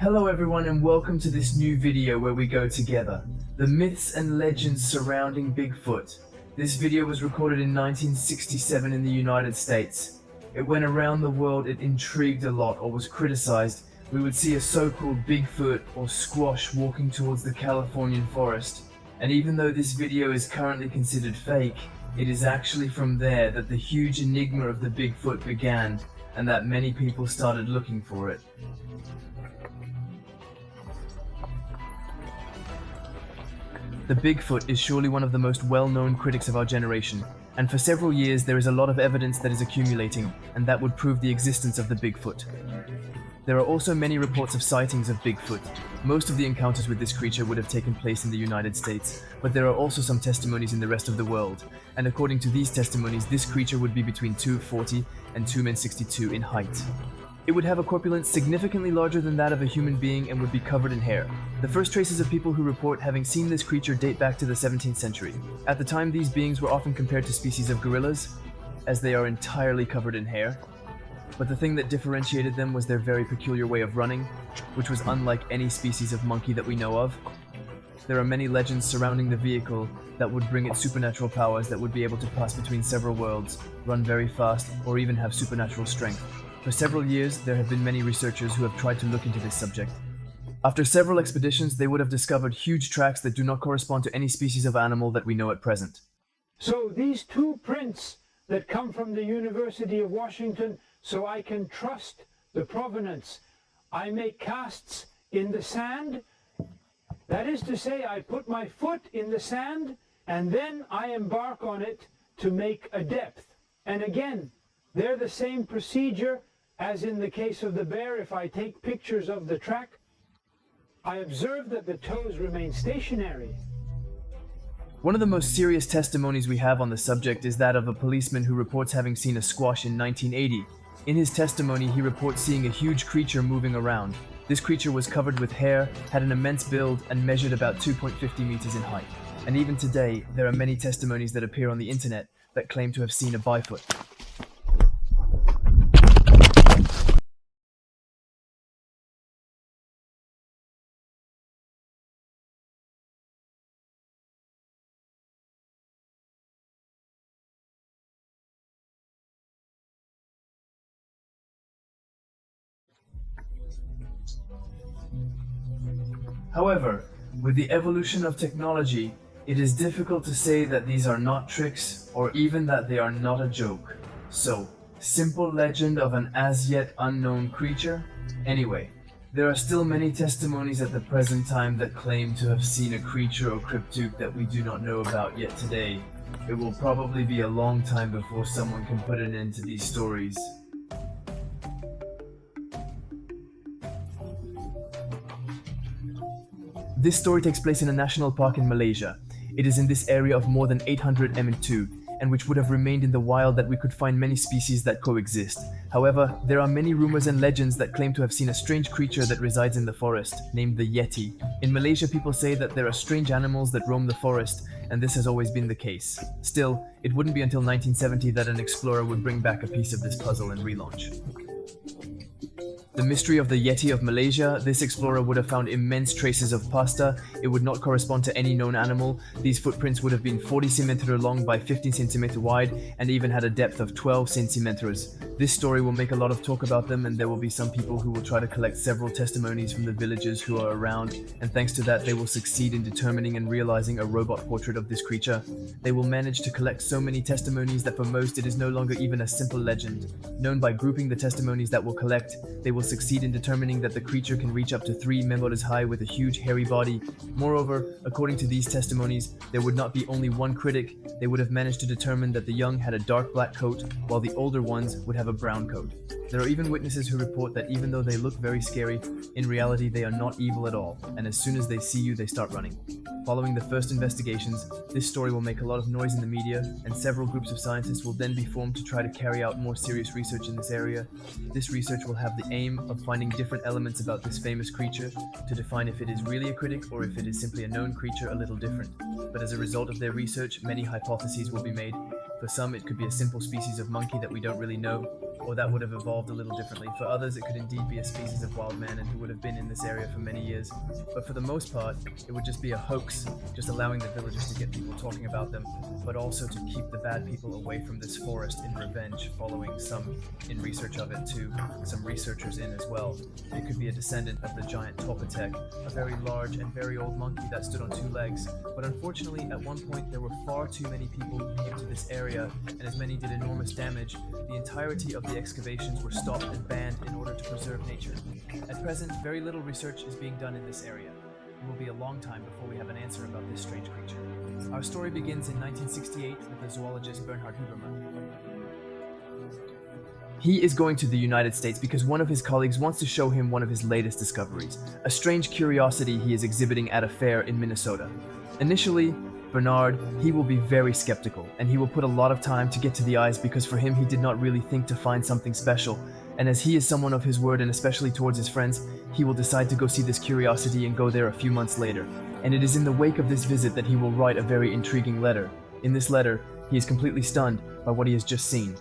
Hello everyone and welcome to this new video where we go together. The myths and legends surrounding Bigfoot. This video was recorded in 1967 in the United States. It went around the world, it intrigued a lot or was criticized. We would see a so-called Bigfoot or squash walking towards the Californian forest. And even though this video is currently considered fake, it is actually from there that the huge enigma of the Bigfoot began and that many people started looking for it. The Bigfoot is surely one of the most well-known critics of our generation, and for several years there is a lot of evidence that is accumulating, and that would prove the existence of the Bigfoot. There are also many reports of sightings of Bigfoot. Most of the encounters with this creature would have taken place in the United States, but there are also some testimonies in the rest of the world, and according to these testimonies, this creature would be between 2.40 and 2.62 in height. It would have a corpulence significantly larger than that of a human being and would be covered in hair. The first traces of people who report having seen this creature date back to the 17th century. At the time, these beings were often compared to species of gorillas, as they are entirely covered in hair. But the thing that differentiated them was their very peculiar way of running, which was unlike any species of monkey that we know of. There are many legends surrounding the vehicle that would bring it supernatural powers that would be able to pass between several worlds, run very fast, or even have supernatural strength. For several years, there have been many researchers who have tried to look into this subject. After several expeditions, they would have discovered huge tracks that do not correspond to any species of animal that we know at present. So these two prints that come from the University of Washington, so I can trust the provenance. I make casts in the sand. That is to say, I put my foot in the sand and then I embark on it to make a depth. And again, they're the same procedure as in the case of the bear. If I take pictures of the track, I observe that the toes remain stationary. One of the most serious testimonies we have on the subject is that of a policeman who reports having seen a squash in 1980. In his testimony, he reports seeing a huge creature moving around. This creature was covered with hair, had an immense build, and measured about 2.50 meters in height. And even today, there are many testimonies that appear on the internet that claim to have seen a Bigfoot. However, with the evolution of technology, it is difficult to say that these are not tricks or even that they are not a joke. So, simple legend of an as yet unknown creature? Anyway, there are still many testimonies at the present time that claim to have seen a creature or cryptid that we do not know about yet today. It will probably be a long time before someone can put an end to these stories. This story takes place in a national park in Malaysia. It is in this area of more than 800 m2, and which would have remained in the wild that we could find many species that coexist. However, there are many rumors and legends that claim to have seen a strange creature that resides in the forest, named the Yeti. In Malaysia, people say that there are strange animals that roam the forest, and this has always been the case. Still, it wouldn't be until 1970 that an explorer would bring back a piece of this puzzle and relaunch. The mystery of the Yeti of Malaysia. This explorer would have found immense traces of pasta. It would not correspond to any known animal. These footprints would have been 40 cm long by 15 cm wide and even had a depth of 12 cm. This story will make a lot of talk about them, and there will be some people who will try to collect several testimonies from the villagers who are around, and thanks to that they will succeed in determining and realizing a robot portrait of this creature. They will manage to collect so many testimonies that for most it is no longer even a simple legend. Known by grouping the testimonies that will collect, they will succeed in determining that the creature can reach up to 3 meters high with a huge hairy body. Moreover, according to these testimonies, there would not be only one critic. They would have managed to determine that the young had a dark black coat, while the older ones would have a brown coat. There are even witnesses who report that even though they look very scary, in reality they are not evil at all, and as soon as they see you, they start running. Following the first investigations, this story will make a lot of noise in the media, and several groups of scientists will then be formed to try to carry out more serious research in this area. This research will have the aim of finding different elements about this famous creature to define if it is really a critic or if it is simply a known creature a little different. But as a result of their research, many hypotheses will be made. For some, it could be a simple species of monkey that we don't really know. or that would have evolved a little differently. For others, it could indeed be a species of wild man and who would have been in this area for many years. But for the most part, it would just be a hoax, just allowing the villagers to get people talking about them, but also to keep the bad people away from this forest in revenge, following some in research of it too, some researchers in as well. It could be a descendant of the giant Topatech, a very large and very old monkey that stood on two legs. But unfortunately, at one point there were far too many people who came to this area, and as many did enormous damage, the entirety of the excavations were stopped and banned in order to preserve nature. At present, very little research is being done in this area. It will be a long time before we have an answer about this strange creature. Our story begins in 1968 with the zoologist Bernhard Huberman. He is going to the United States because one of his colleagues wants to show him one of his latest discoveries, a strange curiosity he is exhibiting at a fair in Minnesota. Initially, Bernard, he will be very skeptical, and he will put a lot of time to get to the eyes because for him he did not really think to find something special, and as he is someone of his word and especially towards his friends, he will decide to go see this curiosity and go there a few months later. And it is in the wake of this visit that he will write a very intriguing letter. In this letter, he is completely stunned by what he has just seen.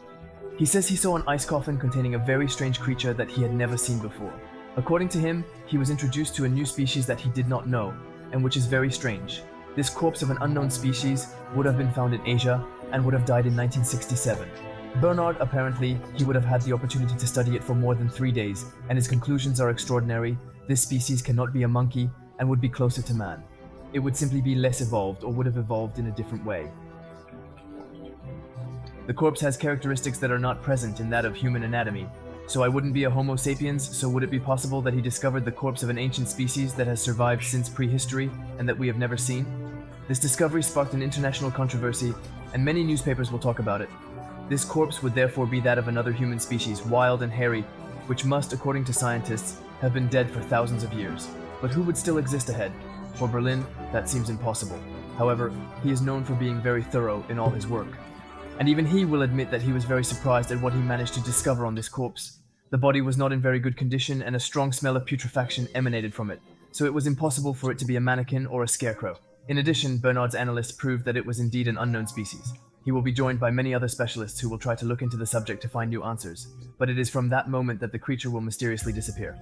He says he saw an ice coffin containing a very strange creature that he had never seen before. According to him, he was introduced to a new species that he did not know, and which is very strange. This corpse of an unknown species would have been found in Asia and would have died in 1967. Bernard, apparently, he would have had the opportunity to study it for more than 3 days, and his conclusions are extraordinary. This species cannot be a monkey and would be closer to man. It would simply be less evolved or would have evolved in a different way. The corpse has characteristics that are not present in that of human anatomy. So I wouldn't be a Homo sapiens, so would it be possible that he discovered the corpse of an ancient species that has survived since prehistory and that we have never seen? This discovery sparked an international controversy, and many newspapers will talk about it. This corpse would therefore be that of another human species, wild and hairy, which must, according to scientists, have been dead for thousands of years. But who would still exist ahead? For Berlin, that seems impossible. However, he is known for being very thorough in all his work. And even he will admit that he was very surprised at what he managed to discover on this corpse. The body was not in very good condition and a strong smell of putrefaction emanated from it, so it was impossible for it to be a mannequin or a scarecrow. In addition, Bernard's analysts proved that it was indeed an unknown species. He will be joined by many other specialists who will try to look into the subject to find new answers, but it is from that moment that the creature will mysteriously disappear.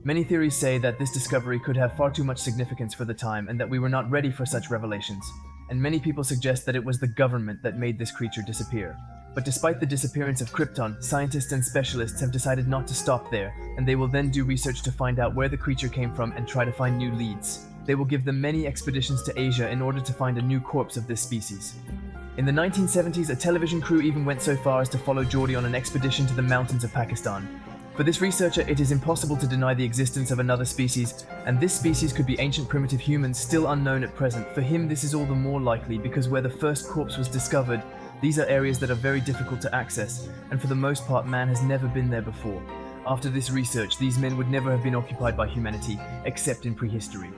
Many theories say that this discovery could have far too much significance for the time and that we were not ready for such revelations, and many people suggest that it was the government that made this creature disappear. But despite the disappearance of Krypton, scientists and specialists have decided not to stop there, and they will then do research to find out where the creature came from and try to find new leads. They will give them many expeditions to Asia in order to find a new corpse of this species. In the 1970s, a television crew even went so far as to follow Geordie on an expedition to the mountains of Pakistan. For this researcher, it is impossible to deny the existence of another species, and this species could be ancient primitive humans still unknown at present. For him, this is all the more likely because where the first corpse was discovered, these are areas that are very difficult to access, and for the most part, man has never been there before. After this research, these men would never have been occupied by humanity, except in prehistory.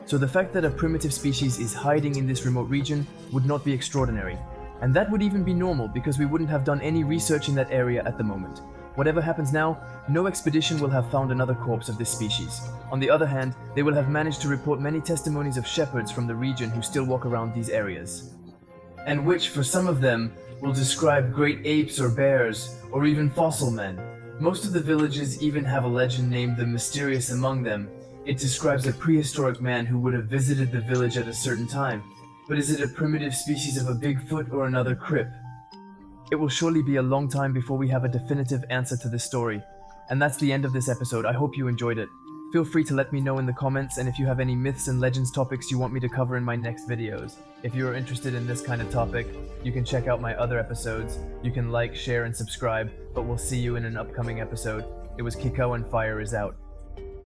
So the fact that a primitive species is hiding in this remote region would not be extraordinary, and that would even be normal because we wouldn't have done any research in that area at the moment. Whatever happens now, no expedition will have found another corpse of this species. On the other hand, they will have managed to report many testimonies of shepherds from the region who still walk around these areas, and which, for some of them, will describe great apes or bears, or even fossil men. Most of the villages even have a legend named the Mysterious among them. It describes a prehistoric man who would have visited the village at a certain time. But is it a primitive species of a Bigfoot or another Crypt? It will surely be a long time before we have a definitive answer to this story. And that's the end of this episode. I hope you enjoyed it. Feel free to let me know in the comments, and if you have any myths and legends topics you want me to cover in my next videos. If you are interested in this kind of topic, you can check out my other episodes. You can like, share, and subscribe, but we'll see you in an upcoming episode. It was Kiko, and Fire is out.